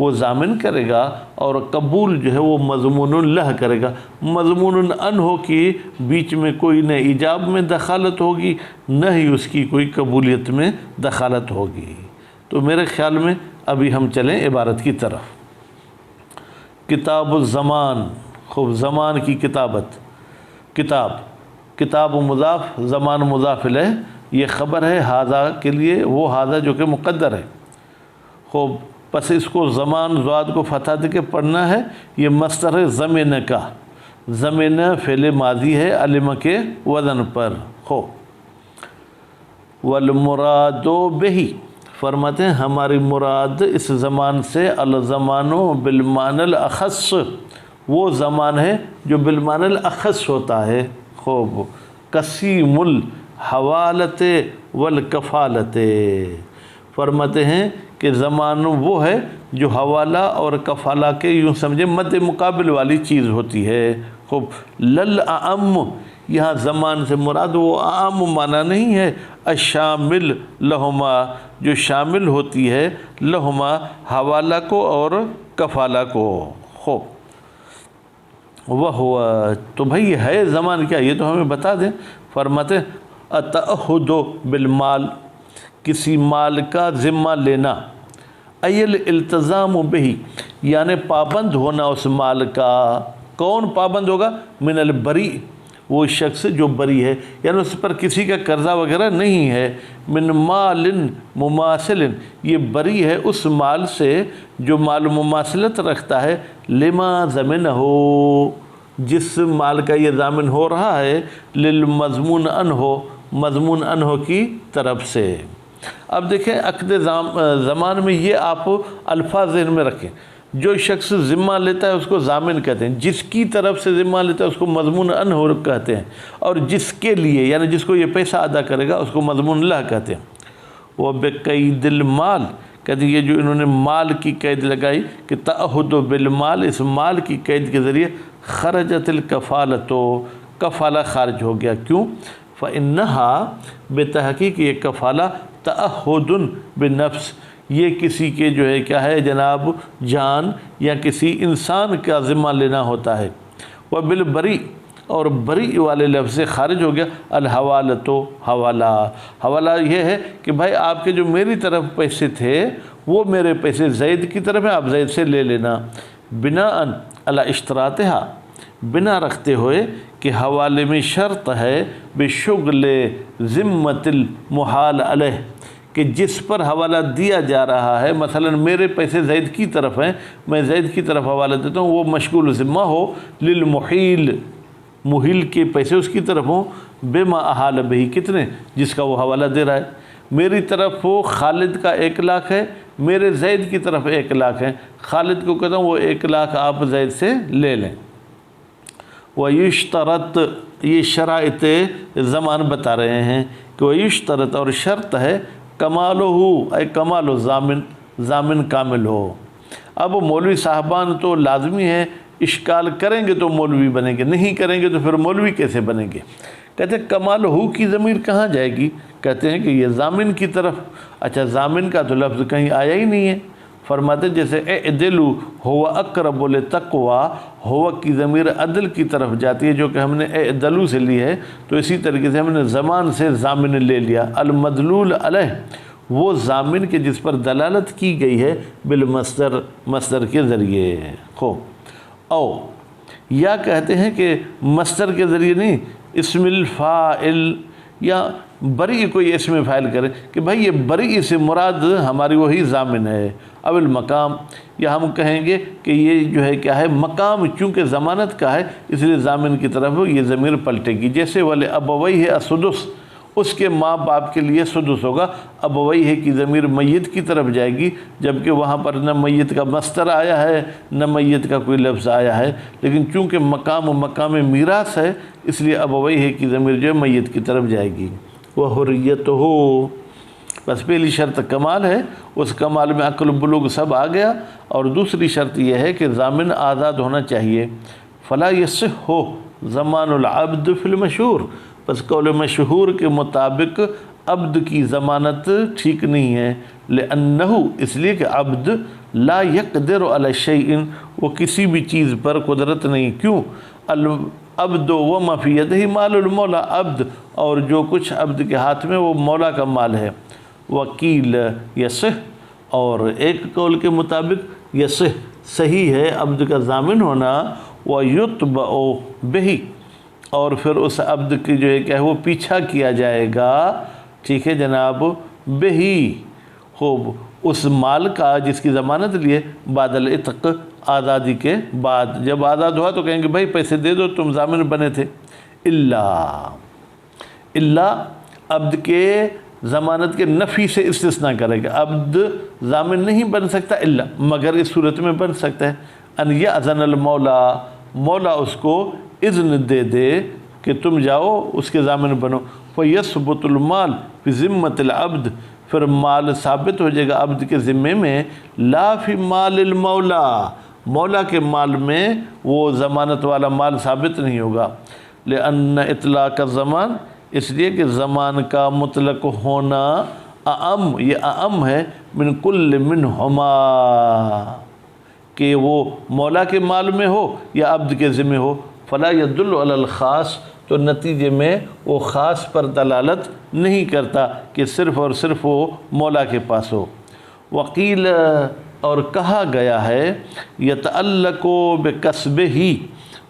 وہ ضامن کرے گا، اور قبول جو ہے وہ مضمون لہ کرے گا۔ مضمون ان ہو کہ بیچ میں کوئی نہ ایجاب میں دخالت ہوگی، نہ ہی اس کی کوئی قبولیت میں دخالت ہوگی۔ تو میرے خیال میں ابھی ہم چلیں عبارت کی طرف۔ کتاب الزمان، خوب زمان کی کتابت، کتاب مضاف، زمان مضاف الیہ، یہ خبر ہے ہاذا کے لیے، وہ ہاذا جو کہ مقدر ہے۔ خوب پس اس کو زمان زواد کو فتح دے کے پڑھنا ہے۔ یہ مصدر ہے زمن کا، زمن فعل ماضی ہے علم کے وزن پر۔ خوب والمراد بہی، فرماتے ہیں ہماری مراد اس زمان سے الزمان بالمعنی الاخص، وہ زمان ہے جو بالمعنی الاخص ہوتا ہے۔ خوب قسیم الحوالت والکفالت، فرماتے ہیں کہ زمان وہ ہے جو حوالہ اور کفالہ کے یوں سمجھے مد مقابل والی چیز ہوتی ہے۔ خوب للعام، یہاں زمان سے مراد وہ عام معنی نہیں ہے، الشامل لہما، جو شامل ہوتی ہے لہما، حوالہ کو اور کفالہ کو۔ خوب وہ تو بھائی ہے زمان کیا، یہ تو ہمیں بتا دیں۔ فرماتے التعہد بالمال، کسی مال کا ذمہ لینا، ایل التزام بہی، یعنی پابند ہونا اس مال کا۔ کون پابند ہوگا؟ من البری، وہ شخص جو بری ہے، یعنی اس پر کسی کا قرضہ وغیرہ نہیں ہے۔ من مال مماثل، یہ بری ہے اس مال سے جو مال مماثلت رکھتا ہے، لما ضمن ہو، جس مال کا یہ ضامن ہو رہا ہے، للمضمون انہو، مضمون انہو کی طرف سے۔ اب دیکھیں عقد زمان میں یہ آپ الفاظ ذہن میں رکھیں، جو شخص ذمہ لیتا ہے اس کو ضامن کہتے ہیں، جس کی طرف سے ذمہ لیتا ہے اس کو مضمون انہو کہتے ہیں، اور جس کے لیے یعنی جس کو یہ پیسہ ادا کرے گا اس کو مضمون لہ کہتے ہیں۔ وہ بقید المال، کہتے ہیں یہ جو انہوں نے مال کی قید لگائی کہ تعہد بالمال، اس مال کی قید کے ذریعے خرجت الکفالۃ، کفالہ خارج ہو گیا۔ کیوں؟ فإنہا، بتحقیق یہ کفالہ، تعہد بالنفس، یہ کسی کے جو ہے کیا ہے جناب جان یا کسی انسان کا ذمہ لینا ہوتا ہے۔ وبالبری، اور بری والے لفظ سے خارج ہو گیا الحوالۃ، حوالہ۔ حوالہ یہ ہے کہ بھائی آپ کے جو میری طرف پیسے تھے وہ میرے پیسے زید کی طرف ہیں، آپ زید سے لے لینا۔ بناء علی اشتراطہا، بنا رکھتے ہوئے کہ حوالے میں شرط ہے بشغل ذمۃ المحال علیہ، کہ جس پر حوالہ دیا جا رہا ہے، مثلا میرے پیسے زید کی طرف ہیں، میں زید کی طرف حوالہ دیتا ہوں، وہ مشغول ذمہ ہو، للمحیل، محیل کے پیسے اس کی طرف ہوں، بما احال بہی، کتنے، جس کا وہ حوالہ دے رہا ہے۔ میری طرف وہ خالد کا 1 لاکھ ہے، میرے زید کی طرف 1 لاکھ ہے، خالد کو کہتا ہوں وہ 1 لاکھ آپ زید سے لے لیں۔ وَيُشْتَرَطْ، یہ شرائط زمان بتا رہے ہیں کہ وَيُشْتَرَطْ، اور شرط ہے کمالہ، اے کمال ضامن، ضامن کامل ہو۔ اب مولوی صاحبان تو لازمی ہے، اشکال کریں گے تو مولوی بنیں گے، نہیں کریں گے تو پھر مولوی کیسے بنیں گے؟ کہتے ہیں کمال ہو کی ضمیر کہاں جائے گی؟ کہتے ہیں کہ یہ ضامن کی طرف۔ اچھا ضامن کا تو لفظ کہیں آیا ہی نہیں ہے۔ فرماتے جیسے اعدلوا هو اقرب للتقوی، ہوا کی ضمیر عدل کی طرف جاتی ہے جو کہ ہم نے اعدلوا سے لی ہے، تو اسی طریقے سے ہم نے زمان سے ضامن لے لیا۔ المدلول علیہ، وہ ضامن کے جس پر دلالت کی گئی ہے بالمصدر، مصدر کے ذریعے۔ او یا کہتے ہیں کہ مصدر کے ذریعے نہیں، اسم الفاعل، یا بری کوئی اسم فاعل کرے کہ بھائی یہ بری سے مراد ہماری وہی ضامن ہے۔ اب المقام، یا ہم کہیں گے کہ یہ جو ہے کیا ہے مقام، چونکہ ضمانت کا ہے اس لیے ضامن کی طرف یہ ضمیر پلٹے گی۔ جیسے وَلِأَبَوَيْهِ السُّدُسُ، اس کے ماں باپ کے لیے سدس ہوگا، ابویہ کی ضمیر میت کی طرف جائے گی، جبکہ وہاں پر نہ میت کا مصدر آیا ہے نہ میت کا کوئی لفظ آیا ہے، لیکن چونکہ مقام میراث ہے اس لیے ابویہ کی ضمیر جو ہے میت کی طرف جائے گی۔ وَحُرِّيَّتُهُ، بس پہلی شرط کمال ہے، اس کمال میں عقل بلوغ سب آ گیا، اور دوسری شرط یہ ہے کہ ضامن آزاد ہونا چاہیے۔ فَلَا يَصِحُّ زَمَانُ الْعَبْدِ فِي الْمَشْهُورِ، بس قول مشہور کے مطابق عبد کی ضمانت ٹھیک نہیں ہے، لأنہ، اس لیے کہ عبد لا یقدر علی شیء، وہ کسی بھی چیز پر قدرت نہیں. کیوں؟ العبد وما فی یدہ مال المولا، عبد اور جو کچھ عبد کے ہاتھ میں وہ مولا کا مال ہے. وکیل یصح، اور ایک قول کے مطابق یصح صحیح ہے عبد کا ضامن ہونا. ویتبع بہ، اور پھر اس عبد کی جو ہے کیا ہے وہ پیچھا کیا جائے گا. ٹھیک ہے جناب. بہی خوب اس مال کا جس کی ضمانت لیے بعد العتق، آزادی کے بعد. جب آزاد ہوا تو کہیں گے بھائی پیسے دے دو، تم ضامن بنے تھے. اللہ عبد کے ضمانت کے نفی سے استثناء کرے گا. عبد ضامن نہیں بن سکتا الا، مگر اس صورت میں بن سکتا ہے. ان یأذن المولا، مولا اس کو اذن دے دے کہ تم جاؤ اس کے ضامن بنو. فیثبت المال فی ذمۃ العبد، پھر مال ثابت ہو جائے گا عبد کے ذمے میں. لا فی مال المولا، مولا کے مال میں وہ ضمانت والا مال ثابت نہیں ہوگا. لأن اطلاق الزمان، اس لیے کہ زمان کا مطلق ہونا اعم، یہ اعم ہے من کل منہما، کہ وہ مولا کے مال میں ہو یا عبد کے ذمے ہو. فلا يدل علی الخاص، تو نتیجے میں وہ خاص پر دلالت نہیں کرتا کہ صرف اور صرف وہ مولا کے پاس ہو. وقیل، اور کہا گیا ہے یتعلق بکسبہ،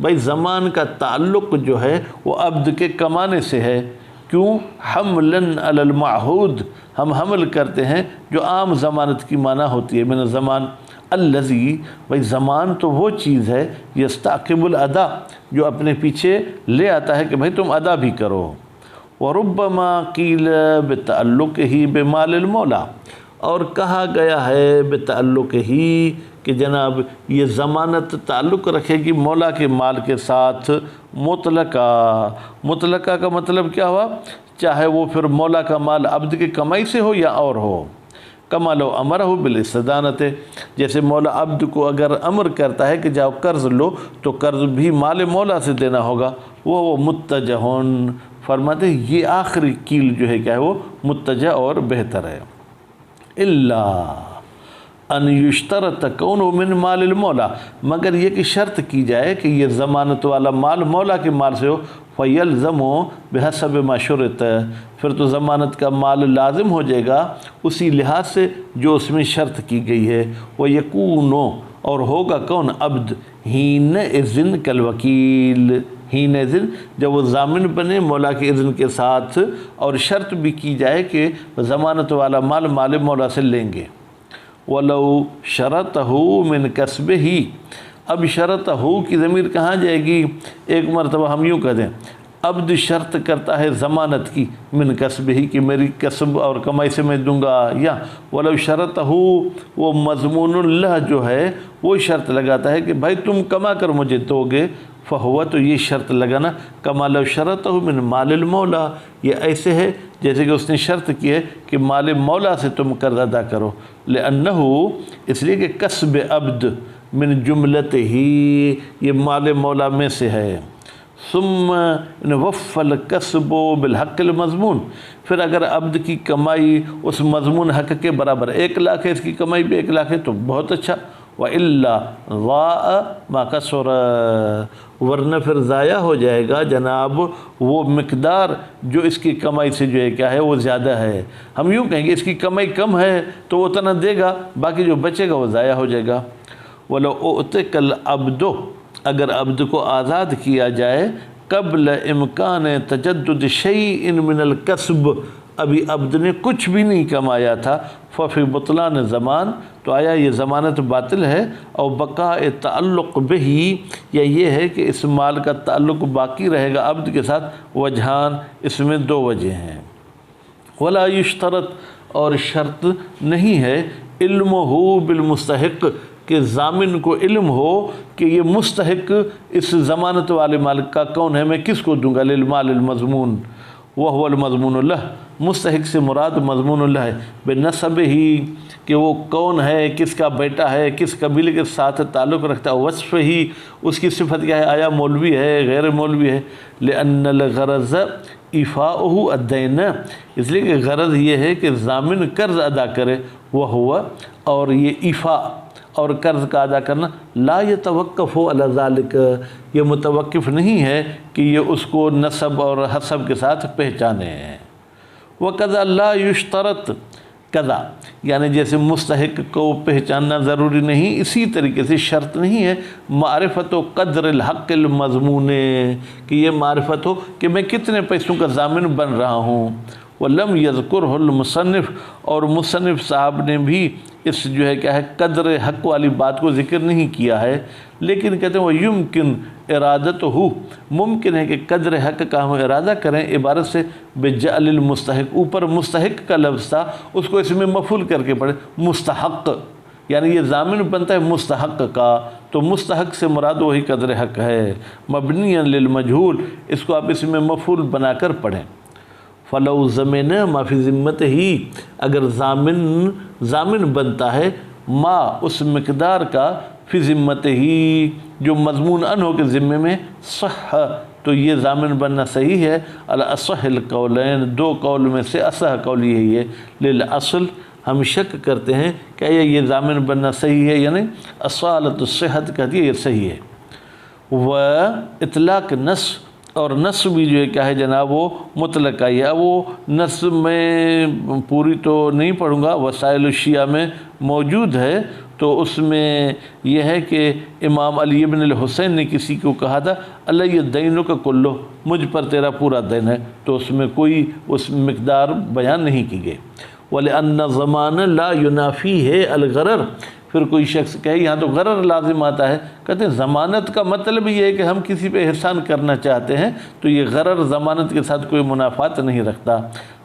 بھائی زمان کا تعلق جو ہے وہ عبد کے کمانے سے ہے. کیوں؟ حملاً علی المعہود، ہم حمل کرتے ہیں جو عام ضمانت کی معنی ہوتی ہے. من الزمان الذی، بھائی زمان تو وہ چیز ہے یستعقب الادا، جو اپنے پیچھے لے آتا ہے کہ بھائی تم ادا بھی کرو. وربما قیل بتعلقہ بمال المولا، اور کہا گیا ہے بتعلقہ، کہ جناب یہ ضمانت تعلق رکھے گی مولا کے مال کے ساتھ. مطلقہ کا مطلب کیا ہوا؟ چاہے وہ پھر مولا کا مال عبد کی کمائی سے ہو یا اور ہو. کما لو امرہ بالاستدانۃ، جیسے مولا عبد کو اگر امر کرتا ہے کہ جاؤ قرض لو تو قرض بھی مال مولا سے دینا ہوگا. وہ متجہن، فرماتے ہیں یہ آخری کیل جو ہے کیا ہے وہ متجہ اور بہتر ہے. الا ان یشترط کونہ من مال المولا، مگر یہ کہ شرط کی جائے کہ یہ ضمانت والا مال مولا کے مال سے ہو. فیلزم بحسب ما شرط، پھر تو ضمانت کا مال لازم ہو جائے گا اسی لحاظ سے جو اس میں شرط کی گئی ہے. ویکون، اور ہوگا کون؟ عبد. حین اذن کالوکیل، حین اذن جب وہ ضامن بنے مولا کے اذن کے ساتھ، اور شرط بھی کی جائے کہ ضمانت والا مال مال مولا سے لیں گے. ولو شرطہ من کسبہ، اب شرطہ کی ضمیر کہاں جائے گی؟ ایک مرتبہ ہم یوں کہہ دیں عبد شرط کرتا ہے ضمانت کی من کسبہ، کہ میری کسب اور کمائی سے میں دوں گا. یا ولو شرطہ، وہ مضمون اللہ جو ہے وہ شرط لگاتا ہے کہ بھائی تم کما کر مجھے دو گے. فہو، تو یہ شرط لگانا کما لو شرطہ من مال المولا، یہ ایسے ہے جیسے کہ اس نے شرط کی ہے کہ مال مولا سے تم قرض ادا کرو. لأنہ، اس لیے کہ کسب عبد من جملت ہی، یہ مال مولا میں سے ہے. ثم وف الکسب بالحق المضمون، پھر اگر عبد کی کمائی اس مضمون حق کے برابر 1 لاکھ ہے، اس کی کمائی بھی 1 لاکھ ہے تو بہت اچھا. وَإِلَّا ضَاءَ مَا كَسُرَ، ورنہ پھر ضائع ہو جائے گا جناب وہ مقدار جو اس کی کمائی سے جو ہے کیا ہے وہ زیادہ ہے. ہم یوں کہیں گے اس کی کمائی کم ہے تو وہ اتنا دے گا، باقی جو بچے گا وہ ضائع ہو جائے گا. وَلَوْ أُعْتِقَ الْعَبْدُ، اگر عبد کو آزاد کیا جائے قبل امکان تجدد شیء من الکسب، ابھی عبد نے کچھ بھی نہیں کمایا تھا. ففی بطلان زمان، تو آیا یہ ضمانت باطل ہے. اور بقاء تعلق بہی، یا یہ ہے کہ اس مال کا تعلق باقی رہے گا عبد کے ساتھ. وجہان، اس میں 2 وجہ ہیں. ولا یشترط، اور شرط نہیں ہے علمہ بالمستحق، کہ ضامن کو علم ہو کہ یہ مستحق اس ضمانت والے مال کا کون ہے، میں کس کو دوں گا. للمال المضمون وهو المضمون اللہ، مستحق سے مراد مضمون اللہ ہے. بنسب ہی، کہ وہ کون ہے، کس کا بیٹا ہے، کس قبیلے کے ساتھ تعلق رکھتا ہے. وصف ہی، اس کی صفت کیا ہے، آیا مولوی ہے غیر مولوی ہے. لأن الغرض ایفاؤہ الدین، اس لیے کہ غرض یہ ہے کہ ضامن قرض ادا کرے. وہ ہوا، اور یہ ایفا اور قرض کا ادا کرنا لا یتوقف علی ذالک، یہ متوقف نہیں ہے کہ یہ اس کو نسب اور حسب کے ساتھ پہچانے ہیں۔ وَقَذَا لَا يُشْتَرَطْ، قضا یعنی جیسے مستحق کو پہچاننا ضروری نہیں، اسی طریقے سے شرط نہیں ہے معرفت و قدر الحق المضمون، کہ یہ معرفت ہو کہ میں کتنے پیسوں کا ضامن بن رہا ہوں۔ وَلَمْ يَذْكُرْهُ الْمُصَنِّف، اور مصنف صاحب نے بھی اس جو ہے کیا ہے قدر حق والی بات کو ذکر نہیں کیا ہے، لیکن کہتے ہیں وہ یمکن ارادت ہو، ممکن ہے کہ قدر حق کا ہم ارادہ کریں عبارت سے بجعل المستحق، اوپر مستحق کا لفظ تھا اس کو اس میں مفعول کر کے پڑھے مستحق، یعنی یہ ضامن بنتا ہے مستحق کا، تو مستحق سے مراد وہی قدر حق ہے۔ مبنی للمجہول، اس کو آپ اس میں مفعول بنا کر پڑھیں۔ فلو ضمن ما فی ذمت ہی، اگر ضامن بنتا ہے ما اس مقدار کا فی ذمت ہی جو مضمون ان ہو کے ذمے میں، صح تو یہ ضامن بننا صحیح ہے۔ الاصح القولین، دو قول میں سے اصح قول یہی ہے۔ للاصل، ہم شک کرتے ہیں کہ یہ ضامن بننا صحیح ہے، یعنی اصالت الصحت کہتی ہے یہ صحیح ہے۔ و اطلاق نص، اور نص بھی جو ہے کیا ہے جناب وہ مطلق آئی ہے۔ وہ نص میں پوری تو نہیں پڑھوں گا، وسائل الشیعہ میں موجود ہے، تو اس میں یہ ہے کہ امام علی بن الحسین نے کسی کو کہا تھا علی الدین کا کلو، مجھ پر تیرا پورا دین ہے، تو اس میں کوئی اس مقدار بیان نہیں کی گئی۔ وَلِأَنَّ الضَّمَانَ لَا يُنَافِيهِ الْغَرَرَ، پھر کوئی شخص کہے یہاں تو غرر لازم آتا ہے، کہتے ہیں ضمانت کا مطلب یہ ہے کہ ہم کسی پہ احسان کرنا چاہتے ہیں، تو یہ غرر ضمانت کے ساتھ کوئی منافات نہیں رکھتا۔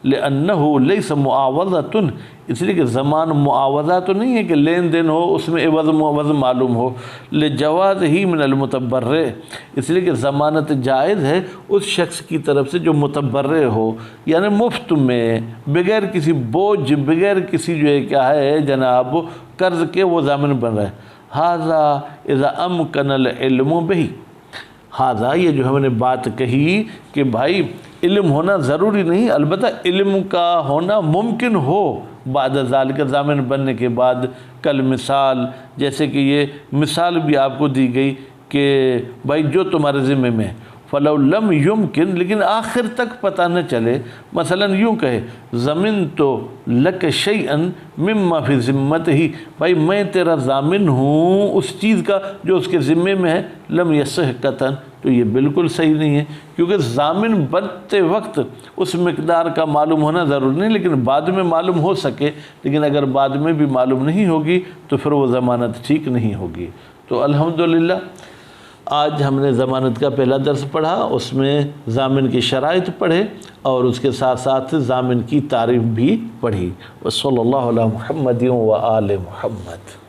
لِأَنَّهُ لَيْسَ مُعَاوَضَةٌ، اس لیے کہ زمان معاوضہ تو نہیں ہے کہ لین دین ہو اس میں عوض معوض معلوم ہو۔ لِجَوَازِهِ مِنَ الْمُتَبَرِّعِ، اس لیے کہ ضمانت جائز ہے اس شخص کی طرف سے جو متبرع ہو، یعنی مفت میں بغیر کسی بوجھ، بغیر کسی جو ہے کیا ہے جناب قرض کے وہ ضامن بن رہا ہے۔ هَذَا إِذَا أَمْكَنَ الْعِلْمُ بِهِ، ہاذا یہ جو ہم نے بات کہی کہ بھائی علم ہونا ضروری نہیں، البتہ علم کا ہونا ممکن ہو بعد ذالک، ضامن بننے کے بعد۔ کل مثال، جیسے کہ یہ مثال بھی آپ کو دی گئی کہ بھائی جو تمہارے ذمے میں ہے، فلو لم یمکن، لیکن آخر تک پتہ نہ چلے، مثلا یوں کہے ضمن تو لک شیئن مما فی ذمت ہی، بھائی میں تیرا ضامن ہوں اس چیز کا جو اس کے ذمے میں ہے، لم یصح قطعا، تو یہ بالکل صحیح نہیں ہے، کیونکہ ضامن بنتے وقت اس مقدار کا معلوم ہونا ضروری نہیں، لیکن بعد میں معلوم ہو سکے، لیکن اگر بعد میں بھی معلوم نہیں ہوگی تو پھر وہ ضمانت ٹھیک نہیں ہوگی۔ تو الحمدللہ آج ہم نے ضمانت کا پہلا درس پڑھا، اس میں ضامن کی شرائط پڑھے اور اس کے ساتھ ساتھ ضامن کی تعریف بھی پڑھی۔ وصلی اللہ علی محمد و آل محمد۔